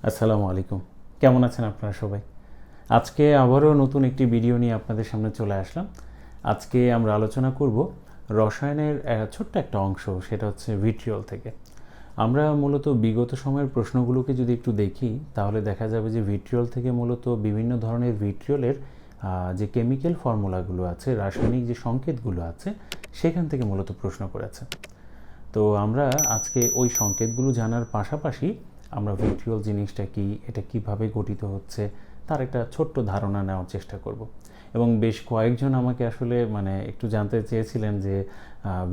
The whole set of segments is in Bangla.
আসসালামু আলাইকুম। কেমন আছেন আপনারা সবাই? আজকে আবারও নতুন একটি ভিডিও নিয়ে আপনাদের সামনে চলে আসলাম। আজকে আমরা আলোচনা করব রসায়নের ছোট্ট একটা অংশ, সেটা হচ্ছে ভিট্রিয়ল থেকে। আমরা মূলত বিগত সময়ের প্রশ্নগুলোকে যদি একটু দেখি, তাহলে দেখা যাবে যে ভিট্রিয়ল থেকে মূলত বিভিন্ন ধরনের ভিট্রিয়লের যে কেমিক্যাল ফর্মুলাগুলো আছে, রাসায়নিক যে সংকেতগুলো আছে, সেখান থেকে মূলত প্রশ্ন করেছে। তো আমরা আজকে ওই সংকেতগুলো জানার পাশাপাশি আমরা ভিট্রিয়ল জিনিসটা কি, এটা কিভাবে গঠিত হচ্ছে, তার একটা ছোট্ট ধারণা নেওয়ার চেষ্টা করব। এবং বেশ কয়েকজন আমাকে আসলে একটু জানতে চেয়েছিলেন যে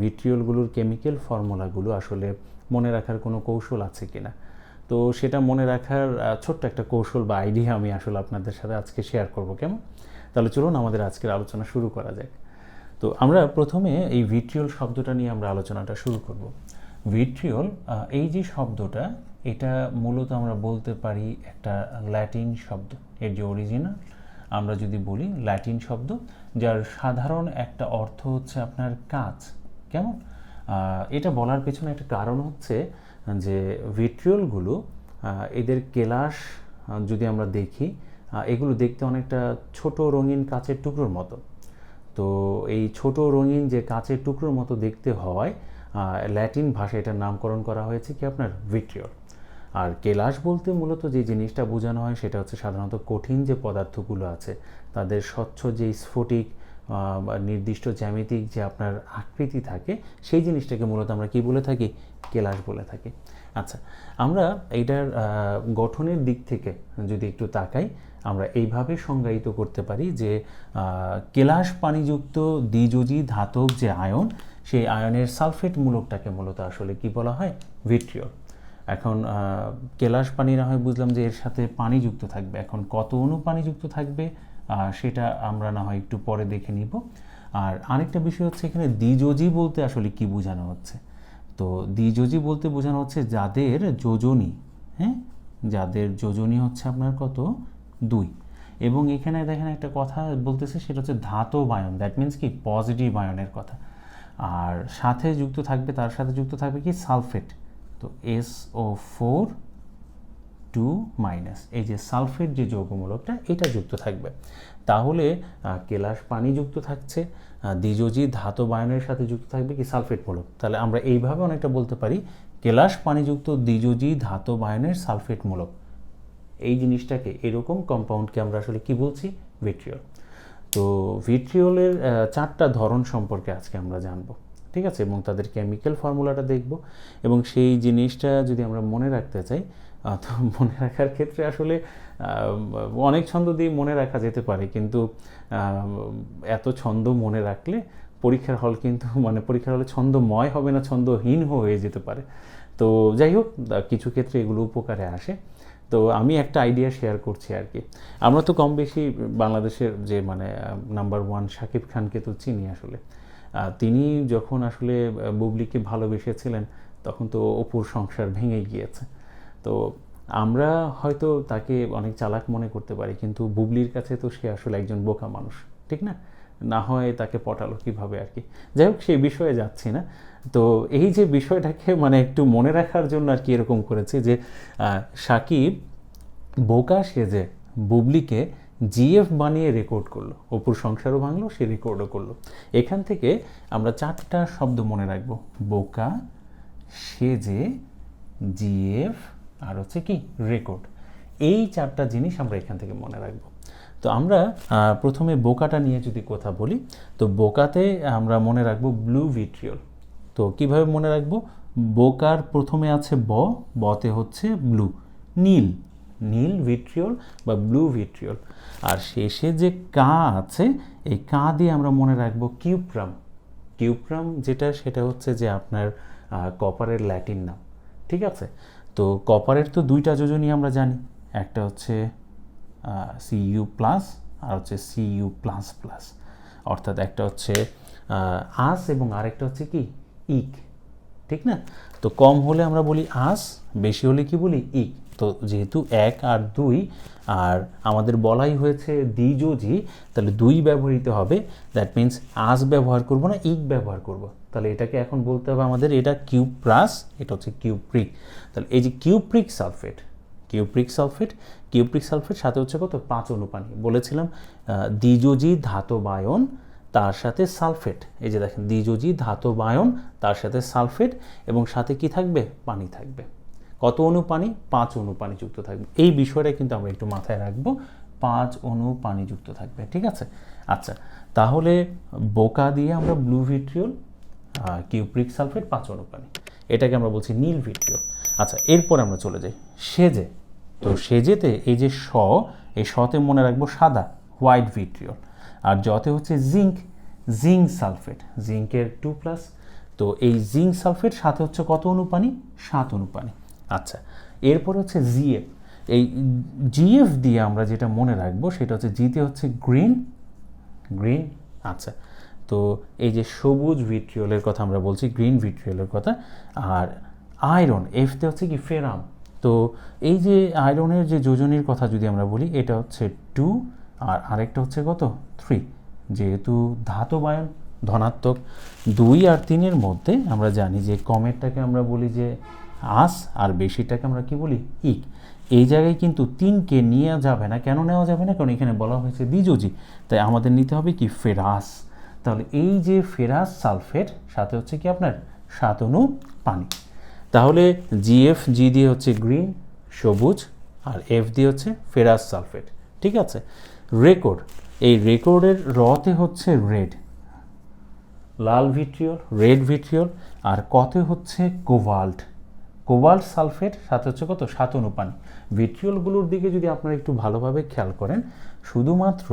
ভিট্রিয়লগুলোর কেমিক্যাল ফর্মুলাগুলো আসলে মনে রাখার কোনো কৌশল আছে কিনা। তো সেটা মনে রাখার ছোট্ট একটা কৌশল বা আইডিয়া আমি আসলে আপনাদের সাথে আজকে শেয়ার করব। কেমন? তাহলে চলুন আমাদের আজকের আলোচনা শুরু করা যাক। তো আমরা প্রথমে এই ভিট্রিয়ল শব্দটা নিয়ে আমরা আলোচনাটা শুরু করব। ভিট্রিয়ল, এই যে শব্দটা, এটা মূলত আমরা বলতে পারি একটা ল্যাটিন শব্দ। এর যে অরিজিনাল আমরা যদি বলি ল্যাটিন শব্দ, যার সাধারণ একটা অর্থ হচ্ছে আপনার কাঁচ। কেমন? এটা বলার পেছনে একটা কারণ হচ্ছে যে ভিট্রিয়লগুলো, এদের কেলাস যদি আমরা দেখি, এগুলো দেখতে অনেকটা ছোট রঙিন কাচের টুকরোর মতো। তো এই ছোট রঙিন যে কাচের টুকরোর মতো দেখতে হওয়ায় ল্যাটিন ভাষায় এটার নামকরণ করা হয়েছে কি আপনার ভিট্রিয়ল। আর কেলাস বলতে মূলত যে জিনিসটা বোঝানো হয় সেটা হচ্ছে সাধারণত কঠিন যে পদার্থগুলো আছে, তাদের স্বচ্ছ যে স্ফটিক নির্দিষ্ট জ্যামিতিক যে আপনার আকৃতি থাকে, সেই জিনিসটাকে মূলত আমরা কি বলে থাকি? কেলাস বলে থাকি। আচ্ছা, আমরা এইটার গঠনের দিক থেকে যদি একটু তাকাই, আমরা এইভাবে সংজ্ঞায়িত করতে পারি যে কেলাস পানিযুক্ত দ্বিযোজী ধাতব যে আয়ন, সেই আয়নের সালফেট মূলকটাকে মূলত আসলে কি বলা হয়? ভিট্রিয়ল। এখন কেলাস পানি না হয় বুঝলাম যে এর সাথে পানি যুক্ত থাকবে। এখন কত অণু পানি যুক্ত থাকবে সেটা আমরা না হয় একটু পরে দেখে নিব। আর আরেকটা বিষয় হচ্ছে এখানে দ্বিযোজী বলতে আসলে কি বোঝানো হচ্ছে। তো দ্বিযোজী বলতে বোঝানো হচ্ছে যাদের যোজনী, হ্যাঁ, যাদের যোজনী হচ্ছে আপনার কত? 2। এবং এখানে দেখেন একটা কথা বলতেছে, সেটা হচ্ছে ধাতব আয়ন। দ্যাট মিন্স কি? পজিটিভ আয়নের কথা। আর সাথে যুক্ত থাকবে, তার সাথে যুক্ত থাকবে কি? সালফেট। তো SO4 2 মাইনাস, এই যে সালফেট যে যৌগমূলকটা, এটা যুক্ত থাকবে। তাহলে কেলাস পানি যুক্ত থাকছে, দ্বিযোজী ধাতব আয়নের সাথে যুক্ত থাকবে কি? সালফেট মূলক। তাহলে আমরা এইভাবে অনেকটা বলতে পারি কেলাস পানিযুক্ত দ্বিযোজী ধাতব আয়নের সালফেট মূলক। এই জিনিসটাকে, এরকম কম্পাউন্ডকে আমরা আসলে কি বলছি? ভিট্রিয়ল। তো ভিট্রিয়লের 4টা ধরন সম্পর্কে আজকে আমরা জানবো, ঠিক আছে? এবং তাদের কেমিক্যাল ফর্মুলাটা দেখব। এবং সেই জিনিসটা যদি আমরা মনে রাখতে চাই, তো মনে রাখার ক্ষেত্রে আসলে অনেক ছন্দ দিয়ে মনে রাখা যেতে পারে, কিন্তু এত ছন্দ মনে রাখলে পরীক্ষার হল কিন্তু পরীক্ষার হলে ছন্দময় হবে না, ছন্দহীন হয়ে যেতে পারে। তো যাই হোক, কিছু ক্ষেত্রে এগুলো উপকারে আসে। তো আমি একটা আইডিয়া শেয়ার করছি আর কি। আমরা তো কম বেশি বাংলাদেশের যে নাম্বার 1 শাকিব খানকে তো চিনি আসলে। তিনি যখন আসলে বুবলিকে ভালোবেসেছিলেন, তখন তো অপুর সংসার ভেঙে গিয়েছে। তো আমরা হয়তো তাকে অনেক চালাক মনে করতে পারি, কিন্তু বুবলির কাছে তো সে আসলে একজন বোকা মানুষ, ঠিক না? না হয় তাকে পটালো কীভাবে আর কি। যাই হোক, সেই বিষয়ে যাচ্ছি না। তো এই যে বিষয়টাকে একটু মনে রাখার জন্য আর কি এরকম করেছে যে সাকিব বোকা সেজে বুবলিকে জিএফ বানিয়ে রেকর্ড করলো, অপুর সংসারও ভাঙলো, সে রেকর্ডও করলো। এখান থেকে আমরা 4টা শব্দ মনে রাখবো: বোকা, সেজে, জিএফ, আর হচ্ছে কি? রেকর্ড। এই 4টা জিনিস আমরা এখান থেকে মনে রাখবো। তো আমরা প্রথমে বোকাটা নিয়ে যদি কথা বলি, তো বোকাতে আমরা মনে রাখবো ব্লু ভিট্রিয়ল। তো কিভাবে মনে রাখবো? বোকার প্রথমে আছে বতে হচ্ছে ব্লু, নীল, নীল ভিট্রিয়ল বা ব্লু ভিট্রিয়ল। আর শেষে যে কা আছে, এই কা দিয়ে আমরা মনে রাখবো কিউপ্রাম। কিউপ্রাম যেটা, সেটা হচ্ছে যে আপনার কপারের ল্যাটিন নাম, ঠিক আছে? তো কপারের তো 2টা যোজনী আমরা জানি, একটা হচ্ছে Cu প্লাস আর হচ্ছে Cu প্লাস প্লাস, অর্থাৎ একটা হচ্ছে আস এবং আরেকটা হচ্ছে কি? ইক, ঠিক না? তো কম হলে আমরা বলি আস, বেশি হলে কি বলি? ইক। তো যেহেতু 1 আর 2 আর আমাদের বলাই হয়েছে দ্বিযোজী, তাহলে 2 ব্যবহৃত হবে। দ্যাট মিন্স আস ব্যবহার করব না, ইক ব্যবহার করব। তাহলে এটাকে এখন বলতে হবে আমাদের এটা কিউপ্রাস, এটা হচ্ছে কিউপ্রিক। তাহলে এই যে কিউপ্রিক সালফেট, কিউপ্রিক সালফেট সাথে হচ্ছে কত 5 অণু পানি। বলেছিলাম দ্বিযোজী ধাতব আয়ন তার সাথে সালফেট, এই যে দেখেন দ্বিযোজী ধাতব আয়ন তার সাথে সালফেট এবং সাথে কি থাকবে, পানি থাকবে। কত অণু পানি, 5 অণু পানি যুক্ত থাকবে। এই বিষয়টা কিন্তু আমরা একটু মাথায় রাখবো, 5 অণু পানি যুক্ত থাকবে, ঠিক আছে। আচ্ছা, তাহলে বোকা দিয়ে আমরা ব্লু ভিট্রিয়ল, কিউপ্রিক সালফেট, 5 অণু পানি, এটাকে আমরা বলছি নীল ভিট্রিয়ল। আচ্ছা, এরপর আমরা চলে যাই সেজে। তো সেজেতে এই যে এই শতে মনে রাখবো সাদা, হোয়াইট ভিট্রিয়ল। আর যতে হচ্ছে জিঙ্ক সালফেট, জিঙ্কের 2+। তো এই জিঙ্ক সালফেট সাথে হচ্ছে কত অণু পানি, 7 অণু পানি। আচ্ছা, এরপর হচ্ছে জিএফ। এই জিএফ দিয়ে আমরা যেটা মনে রাখবো সেটা হচ্ছে জিতে হচ্ছে গ্রিন। আচ্ছা, তো এই যে সবুজ ভিট্রিয়লের কথা আমরা বলছি, গ্রিন ভিট্রিয়লের কথা। আর আয়রন, এফতে হচ্ছে কি ফেরাম। তো এই যে আয়রনের যে যোজনীর কথা যদি আমরা বলি, এটা হচ্ছে 2 আর আরেকটা হচ্ছে কত 3, যেহেতু ধাতব আয়ন ধনাত্মক। 2 আর 3-এর মধ্যে আমরা জানি যে কমেরটাকে আমরা বলি যে আস, আর বেশিটাকে আমরা কি বলি, ইক। এই জায়গায় কিন্তু 3কে নেওয়া যাবে না। কেন নেওয়া যাবে না, কারণ এখানে বলা হয়েছে দ্বিযোজী, তাই আমাদের নিতে হবে কি ফেরাস। তাহলে এই যে ফেরাস সালফেট সাথে হচ্ছে কি আপনার 7 অণু পানি। তাহলে জি দিয়ে হচ্ছে গ্রিন সবুজ, আর এফ দিয়ে হচ্ছে ফেরাস সালফেট, ঠিক আছে। রেকর্ড, এই রেকর্ডের রতে হচ্ছে রেড, লাল ভিট্রিয়ল, রেড ভিট্রিয়ল। আর কতে হচ্ছে কোবাল্ট সালফেট সাথে হচ্ছে কত 7 অণু পানি। ভিট্রিয়লগুলোর দিকে যদি আপনারা একটু ভালোভাবে খেয়াল করেন, শুধুমাত্র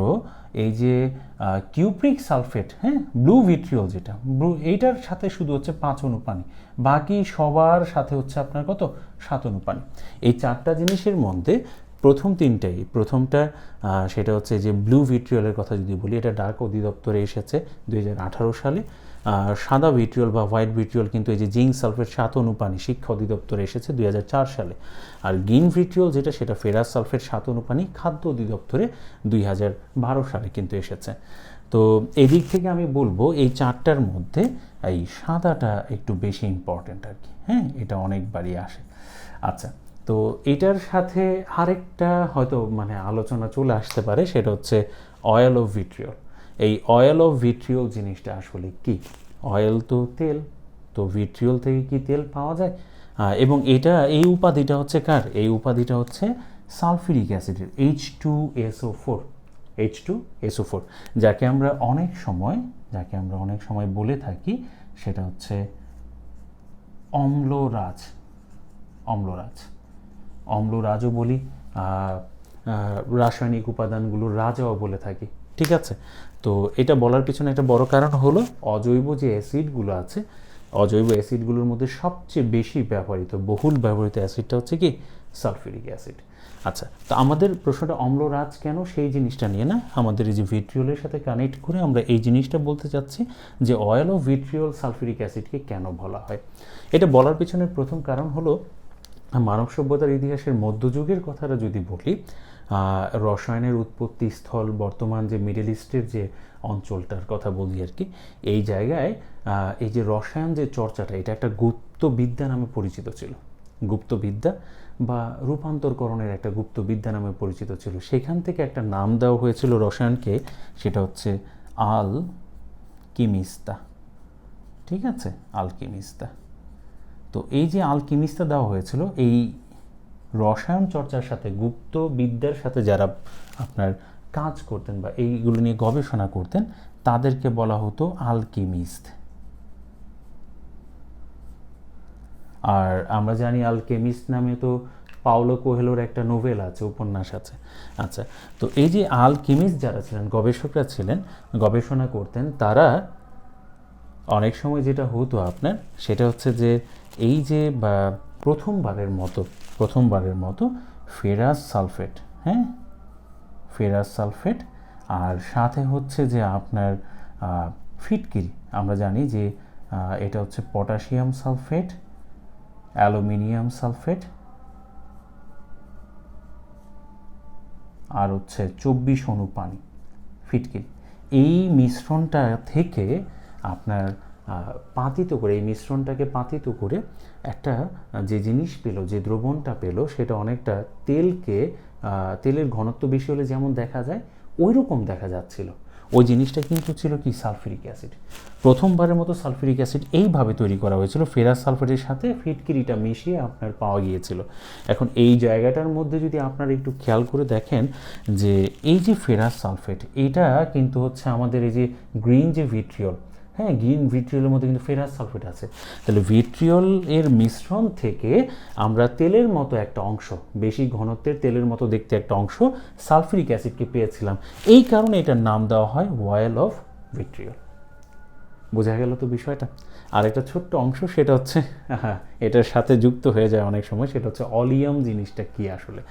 এই যে কিউপ্রিক সালফেট, হ্যাঁ, ব্লু ভিট্রিয়ল যেটা এইটার সাথে শুধু হচ্ছে 5 অণু পানি, বাকি সবার সাথে হচ্ছে আপনার কত 7 অণু পানি। এই 4টা জিনিসের মধ্যে প্রথমটা সেটা হচ্ছে যে ব্লু ভিট্রিয়লের কথা যদি বলি, এটা ডাক অধিদপ্তরে এসেছে 2018 সালে। সাদা ভিট্রিয়ল বা হোয়াইট ভিট্রিয়ল কিন্তু এই যে জিঙ্ক সালফেট 7 অণু পানি শিক্ষা অধিদপ্তরে এসেছে 2004 সালে। আর গ্রিন ভিট্রিয়ল যেটা, সেটা ফেরাস সালফেট 7 অণু পানি খাদ্য অধিদপ্তরে 2012 সালে কিন্তু এসেছে। তো এদিক থেকে আমি বলবো এই 4টার মধ্যে এই সাদাটা একটু বেশি ইম্পর্টেন্ট আর কি, হ্যাঁ, এটা অনেকবারই আসে। আচ্ছা, তো এটার সাথে আরেকটা হয়তো মানে আলোচনা চলে আসতে পারে, সেটা হচ্ছে অয়েল অফ ভিট্রিয়ল। এই অয়েল অফ ভিট্রিয়ল জিনিসটা আসলে কি? অয়েল তো তেল, তো ভিট্রিয়ল থেকে কি তেল পাওয়া যায়? এবং এই উপাধিটা হচ্ছে কার? এই উপাধিটা হচ্ছে সালফিউরিক অ্যাসিডের, H2SO4, যাকে আমরা অনেক সময় বলে থাকি সেটা হচ্ছে অম্লরাজও বলি, রাসায়নিক উপাদানগুলোর রাজাও বলে থাকি, ঠিক আছে। তো এটা বলার পিছনে একটা বড় কারণ হলো অজৈব যে অ্যাসিডগুলো আছে, অজৈব অ্যাসিডগুলোর মধ্যে সবচেয়ে বেশি বহুল ব্যবহৃত অ্যাসিডটা হচ্ছে কি সালফিউরিক অ্যাসিড। আচ্ছা, তো আমাদের প্রশ্নটা অম্লরাজ কেন, সেই জিনিসটা নিয়ে না, আমাদের এই যে ভিট্রিয়লের সাথে কানেক্ট করে আমরা এই জিনিসটা বলতে চাচ্ছি যে অয়েল অফ ভিট্রিয়ল সালফিউরিক অ্যাসিডকে কেন বলা হয়। এটা বলার পিছনে প্রথম কারণ হলো মানব সভ্যতার ইতিহাসের মধ্যযুগের কথাটা যদি বলি, রসায়নের উৎপত্তি স্থল বর্তমান যে মিডল ইস্টের যে অঞ্চলটার কথা বলি আর কি, এই জায়গায় এই যে রসায়ন যে চর্চাটা, এটা একটা গুপ্তবিদ্যা নামে পরিচিত ছিল। গুপ্তবিদ্যা বা রূপান্তরকরণের একটা গুপ্তবিদ্যা নামে পরিচিত ছিল। সেখান থেকে একটা নাম দেওয়া হয়েছিল রসায়নকে, সেটা হচ্ছে আলকিমিস্তা, ঠিক আছে, আলকিমিস্তা। তো এই যে আলকিমিস্তা দেওয়া হয়েছিল, এই রসায়ন চর্চার সাথে গুপ্তবিদ্যার সাথে যারা আপনার কাজ করতেন বা এইগুলো নিয়ে গবেষণা করতেন, তাদেরকে বলা হতো আলকিমিস্ট। আর আমরা জানি আলকেমিস্ট নামে তো পাওলো কোয়েলোর একটা নোভেল আছে, উপন্যাস আছে। আচ্ছা, তো এই যে আলকেমিস্ট যারা ছিলেন, গবেষকরা ছিলেন, গবেষণা করতেন, তারা অনেক সময় যেটা হতো আপনার, সেটা হচ্ছে যে এই যে প্রথমবারের মতো ফেরাস সালফেট, হ্যাঁ, ফেরাস সালফেট, আর সাথে হচ্ছে যে আপনার ফিটকিরি, আমরা জানি যে এটা হচ্ছে পটাশিয়াম সালফেট, অ্যালুমিনিয়াম সালফেট, আর হচ্ছে 24 অণু পানি, ফিটকিরি। এই মিশ্রণটা থেকে আপনার পাতিত করে, এই মিশ্রণটাকে পাতিত করে একটা যে জিনিস পেলো, যে দ্রবণটা পেলো, সেটা অনেকটা তেলের ঘনত্ব বেশি হলে যেমন দেখা যায় ওই রকম দেখা যাচ্ছিল। ওই জিনিসটা কিন্তু ছিল কি, সালফিউরিক অ্যাসিড। প্রথমবারের মতো সালফিউরিক অ্যাসিড এইভাবে তৈরি করা হয়েছিল, ফেরাস সালফেটের সাথে ফিটকিরিটা মিশিয়ে আপনার পাওয়া গিয়েছিল। এখন এই জায়গাটার মধ্যে যদি আপনারা একটু খেয়াল করে দেখেন যে এই যে ফেরাস সালফেট, এটা কিন্তু হচ্ছে আমাদের এই যে গ্রিন যে ভিট্রিয়ল, হ্যাঁ, গ্রিন ভিট্রিয়লের মধ্যে কিন্তু ফেরাস সালফেট আছে। তাহলে ভিট্রিয়ল এর মিশ্রণ থেকে আমরা তেলের মতো একটা অংশ, বেশি ঘনত্বের তেলের মতো দেখতে একটা অংশ সালফিউরিক অ্যাসিডকে পেয়েছিলাম। এই কারণে এটার নাম দেওয়া হয় অয়েল অফ ভিট্রিয়ল। বোঝা গেল তো বিষয়টা? আর একটা ছোট্ট অংশ, সেটা হচ্ছে এটার সাথে যুক্ত হয়ে যায় অনেক সময়, সেটা হচ্ছে অলিয়াম জিনিসটা কি আসলে।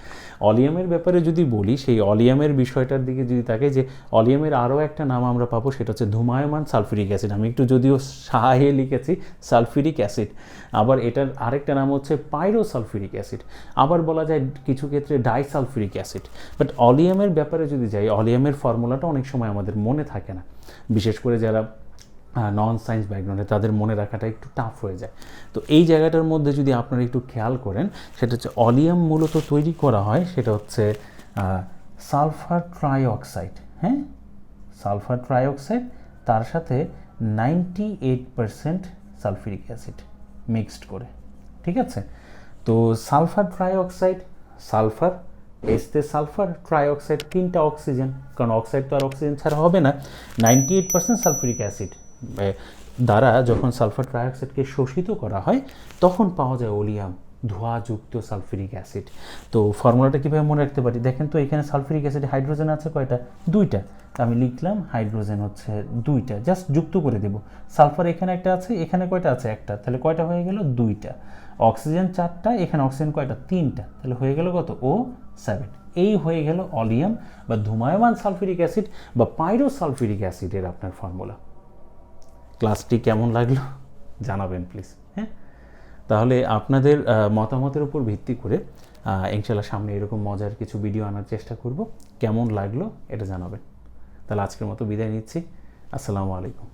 অলিয়ামের ব্যাপারে যদি বলি, সেই অলিয়ামের বিষয়টার দিকে যদি থাকে, যে অলিয়ামের আরও একটা নাম আমরা পাবো, সেটা হচ্ছে ধূমায়মান সালফিউরিক অ্যাসিড। আমি একটু যদিও সাহে লিখেছি সালফিউরিক অ্যাসিড, আবার এটার আরেকটা নাম হচ্ছে পাইরোসালফিউরিক অ্যাসিড, আবার বলা যায় কিছু ক্ষেত্রে ডাইসালফিউরিক অ্যাসিড। বাট অলিয়ামের ব্যাপারে যদি যাই, অলিয়ামের ফর্মুলাটা অনেক সময় আমাদের মনে থাকে না, বিশেষ করে যারা নন সায়েন্স ব্যাকগ্রাউন্ডে, তাদের মনে রাখাটা একটু টাফ হয়ে যায়। তো এই জায়গাটার মধ্যে যদি আপনারা একটু খেয়াল করেন, সেটা হচ্ছে অলিয়াম মূলত তৈরি করা হয়, সেটা হচ্ছে সালফার ট্রাইঅক্সাইড, হ্যাঁ, সালফার ট্রাইঅক্সাইড, তার সাথে 98% সালফিউরিক অ্যাসিড মিক্সড করে, ঠিক আছে। তো সালফার ট্রাইঅক্সাইড, সালফার, এসতে সালফার, ট্রাইঅক্সাইড, 3টা অক্সিজেন, কারণ অক্সাইড তো আর অক্সিজেন ছাড়া হবে না। 98% সালফিউরিক অ্যাসিড দ্বারা যখন সালফার ট্রাইঅক্সাইডকে শোষিত করা হয়, তখন পাওয়া যায় অলিয়াম, ধোঁয়াযুক্ত সালফিউরিক অ্যাসিড। তো ফর্মুলাটা কীভাবে মনে রাখতে পারি দেখেন তো, এখানে সালফিউরিক অ্যাসিডে হাইড্রোজেন আছে কয়টা? 2টা। আমি লিখলাম হাইড্রোজেন হচ্ছে 2টা, জাস্ট যুক্ত করে দেব। সালফার এখানে একটা আছে, এখানে কয়টা আছে? একটা, তাহলে কয়টা হয়ে গেল? 2টা। অক্সিজেন 4টা, এখানে অক্সিজেন কয়টা? 3টা, তাহলে হয়ে গেল কত? O7। এই হয়ে গেল অলিয়াম বা ধূমায়মান সালফিউরিক অ্যাসিড বা পাইরোসালফিউরিক অ্যাসিডের আপনার ফর্মুলা। ক্লাসটি কেমন লাগলো জানাবেন প্লিজ, হ্যাঁ। তাহলে আপনাদের মতামতের উপর ভিত্তি করে ইনশাল্লাহ সামনে এরকম মজার কিছু ভিডিও আনার চেষ্টা করব। কেমন লাগলো এটা জানাবেন। তাহলে আজকের মতো বিদায় নিচ্ছি। আসসালামু আলাইকুম।